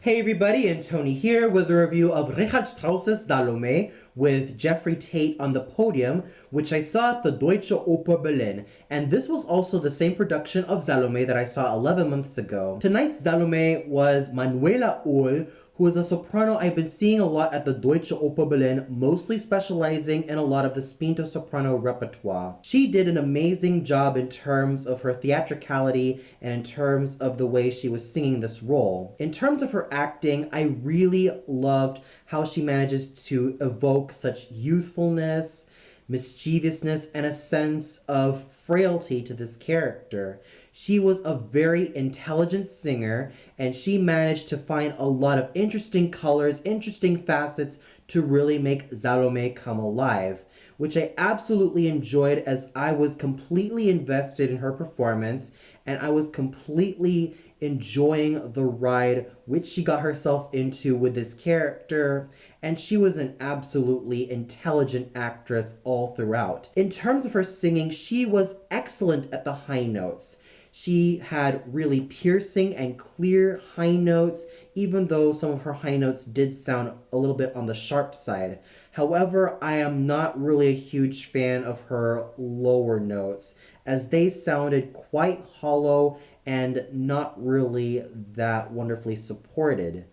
Hey everybody, and Tony here with a review of Richard Strauss's Salome with Jeffrey Tate on the podium, which I saw at the Deutsche Oper Berlin. And this was also the same production of Salome that I saw 11 months ago. Tonight's Salome was Manuela Uhl, who is a soprano I've been seeing a lot at the Deutsche Oper Berlin, mostly specializing in a lot of the spinto soprano repertoire. She did an amazing job in terms of her theatricality and in terms of the way she was singing this role. In terms of her acting, I really loved how she manages to evoke such youthfulness, mischievousness, and a sense of frailty to this character. She was a very intelligent singer, and she managed to find a lot of interesting colors, interesting facets to really make Salome come alive, which I absolutely enjoyed as I was completely invested in her performance, and I was completely enjoying the ride which she got herself into with this character, and she was an absolutely intelligent actress all throughout. In terms of her singing, she was excellent at the high notes. She had really piercing and clear high notes, even though some of her high notes did sound a little bit on the sharp side. However, I am not really a huge fan of her lower notes, as they sounded quite hollow and not really that wonderfully supported.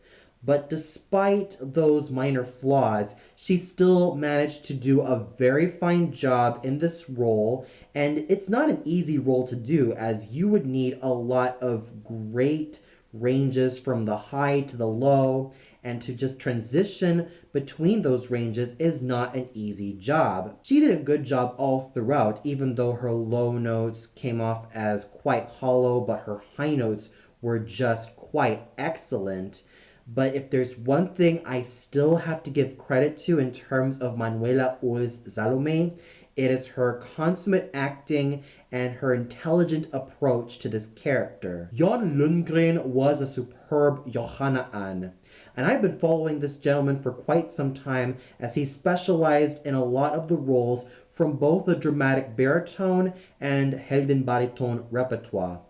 But despite those minor flaws, she still managed to do a very fine job in this role, and it's not an easy role to do, as you would need a lot of great ranges from the high to the low, and to just transition between those ranges is not an easy job. She did a good job all throughout, even though her low notes came off as quite hollow, but her high notes were just quite excellent. But if there's one thing I still have to give credit to in terms of Manuela Uhl's Salome, it is her consummate acting and her intelligent approach to this character. Jon Lundgren was a superb Johanna Ann, and I've been following this gentleman for quite some time as he specialized in a lot of the roles from both the dramatic baritone and Heldenbariton repertoire.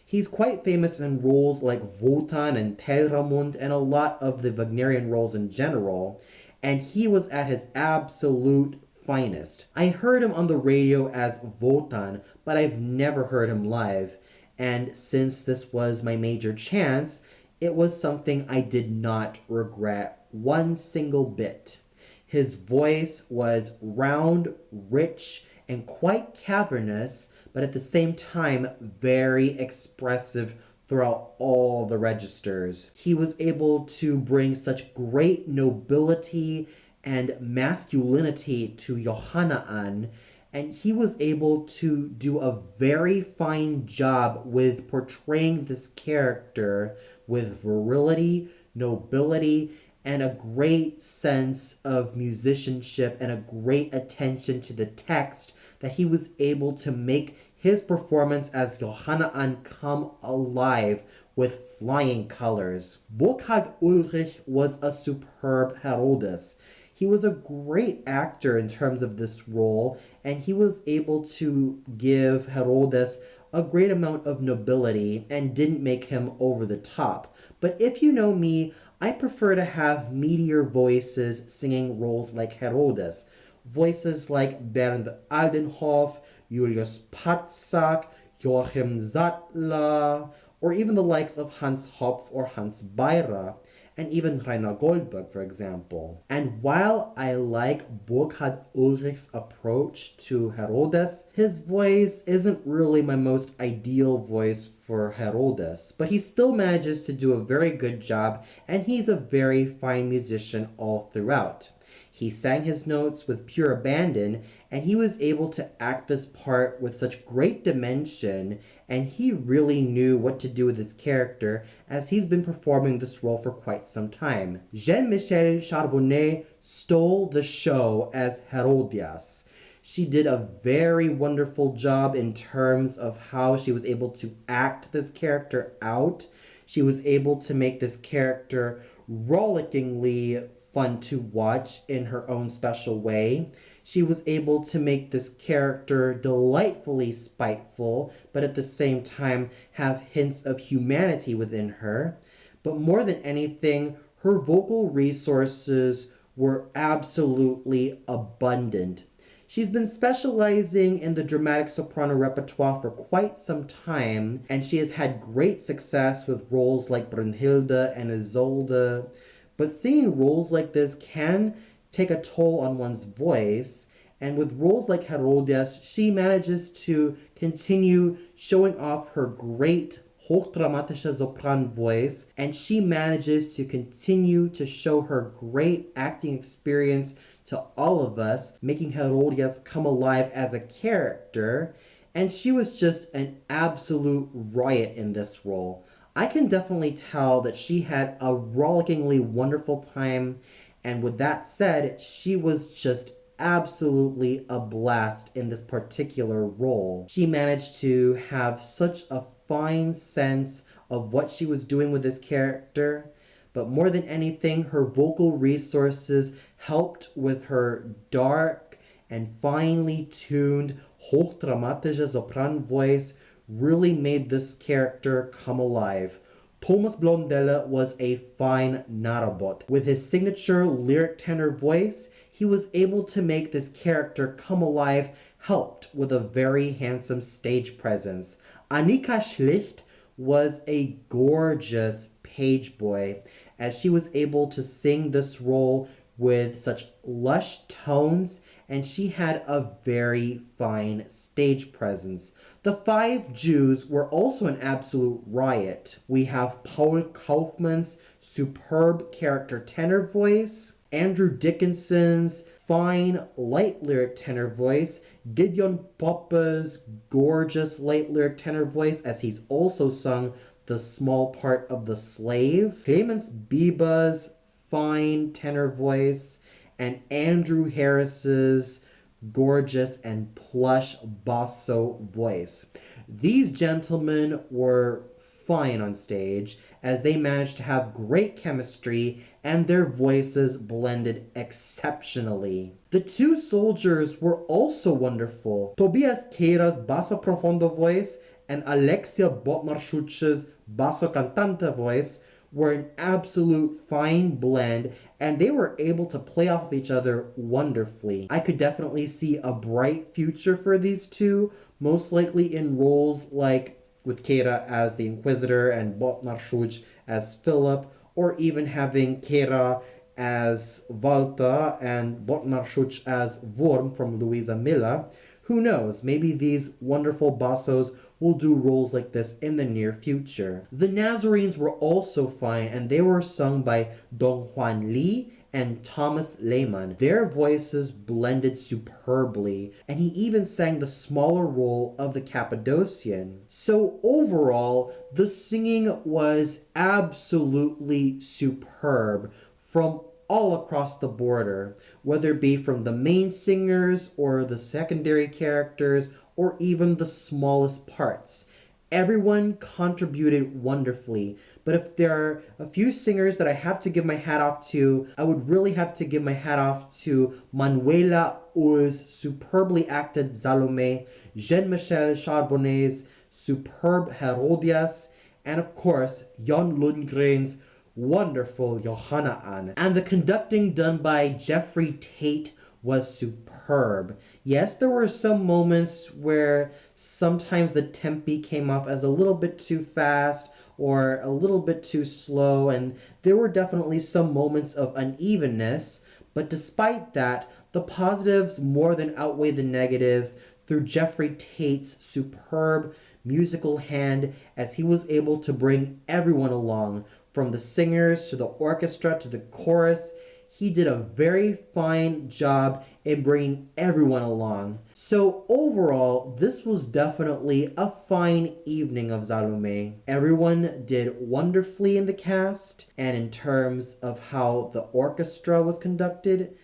He's quite famous in roles like Wotan and Telramund and a lot of the Wagnerian roles in general, and he was at his absolute finest. I heard him on the radio as Wotan, but I've never heard him live, and since this was my major chance, it was something I did not regret one single bit. His voice was round, rich, and quite cavernous, but at the same time very expressive throughout all the registers. He was able to bring such great nobility and masculinity to Johanna Ann, and he was able to do a very fine job with portraying this character with virility, nobility, and a great sense of musicianship and a great attention to the text, that he was able to make his performance as Johanna Ann come alive with flying colors. Burkhard Ulrich was a superb Herodes. He was a great actor in terms of this role, and he was able to give Herodes a great amount of nobility and didn't make him over the top. But if you know me, I prefer to have meatier voices singing roles like Herodes. Voices like Bernd Aldenhoff, Julius Patzak, Joachim Sattler, or even the likes of Hans Hopf or Hans Beira, and even Rainer Goldberg, for example. And while I like Burkhard Ulrich's approach to Herodes, his voice isn't really my most ideal voice for Herodes, but he still manages to do a very good job, and he's a very fine musician all throughout. He sang his notes with pure abandon, and he was able to act this part with such great dimension, and he really knew what to do with his character, as he's been performing this role for quite some time. Jean-Michel Charbonnet stole the show as Herodias. She did a very wonderful job in terms of how she was able to act this character out. She was able to make this character rollickingly fun to watch in her own special way. She was able to make this character delightfully spiteful, but at the same time have hints of humanity within her. but more than anything, her vocal resources were absolutely abundant. She's been specializing in the dramatic soprano repertoire for quite some time, and she has had great success with roles like Brunhilde and Isolde. But singing roles like this can take a toll on one's voice, and with roles like Herodias, she manages to continue showing off her great hochdramatische Sopran voice, and she manages to continue to show her great acting experience to all of us, making Herodias come alive as a character, and she was just an absolute riot in this role. I can definitely tell that she had a rollickingly wonderful time, and with that said, she was just absolutely a blast in this particular role. She managed to have such a fine sense of what she was doing with this character, but more than anything, her vocal resources helped with her dark and finely tuned hochdramatische Sopran voice really made this character come alive. Thomas Blondelle was a fine narrabot. With his signature lyric tenor voice, he was able to make this character come alive, helped with a very handsome stage presence. Annika Schlicht was a gorgeous page boy, as she was able to sing this role with such lush tones, and she had a very fine stage presence. The five Jews were also an absolute riot. We have Paul Kaufman's superb character tenor voice, Andrew Dickinson's fine light lyric tenor voice, Gideon Poppa's gorgeous light lyric tenor voice, as he's also sung the small part of the slave, Clemens Biba's fine tenor voice, and Andrew Harris's gorgeous and plush basso voice. These gentlemen were fine on stage, as they managed to have great chemistry and their voices blended exceptionally. The two soldiers were also wonderful. Tobias Keira's basso profondo voice and Alexia Botnarschutz's basso cantante voice were an absolute fine blend, and they were able to play off each other wonderfully. I could definitely see a bright future for these two, most likely in roles like with Keira as the Inquisitor and Botnarschutz as Philip, or even having Keira as Walter and Botnarschutz as Worm from Luisa Miller. Who knows, maybe these wonderful bassos will do roles like this in the near future. The Nazarenes were also fine, and they were sung by Dong-Hwan Lee and Thomas Lehmann. Their voices blended superbly, and he even sang the smaller role of the Cappadocian. So overall, the singing was absolutely superb from all across the border, whether it be from the main singers or the secondary characters or even the smallest parts. Everyone contributed wonderfully, but if there are a few singers that I have to give my hat off to, I would really have to give my hat off to Manuela Uhl's superbly acted Salome, Jean-Michel Charbonnet's superb Herodias, and of course, Jon Lundgren's wonderful Johanna Ann. And the conducting done by Jeffrey Tate was superb. Yes, there were some moments where sometimes the tempi came off as a little bit too fast or a little bit too slow, and there were definitely some moments of unevenness, but despite that, the positives more than outweigh the negatives through Jeffrey Tate's superb musical hand, as he was able to bring everyone along, from the singers to the orchestra to the chorus. He did a very fine job in bringing everyone along. So overall, this was definitely a fine evening of Salome. Everyone did wonderfully in the cast, and in terms of how the orchestra was conducted,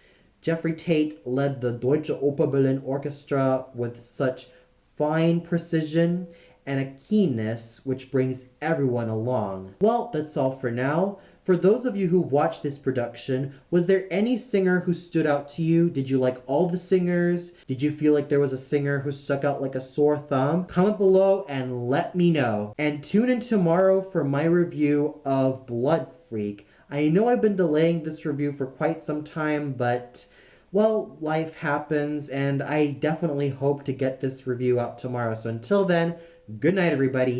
Jeffrey Tate led the Deutsche Oper Berlin Orchestra with such fine precision and a keenness which brings everyone along. Well, that's all for now. For those of you who've watched this production, was there any singer who stood out to you? Did you like all the singers? Did you feel like there was a singer who stuck out like a sore thumb? Comment below and let me know. And tune in tomorrow for my review of Blood Freak. I know I've been delaying this review for quite some time, but well, life happens, and I definitely hope to get this review out tomorrow. So until then, good night, everybody.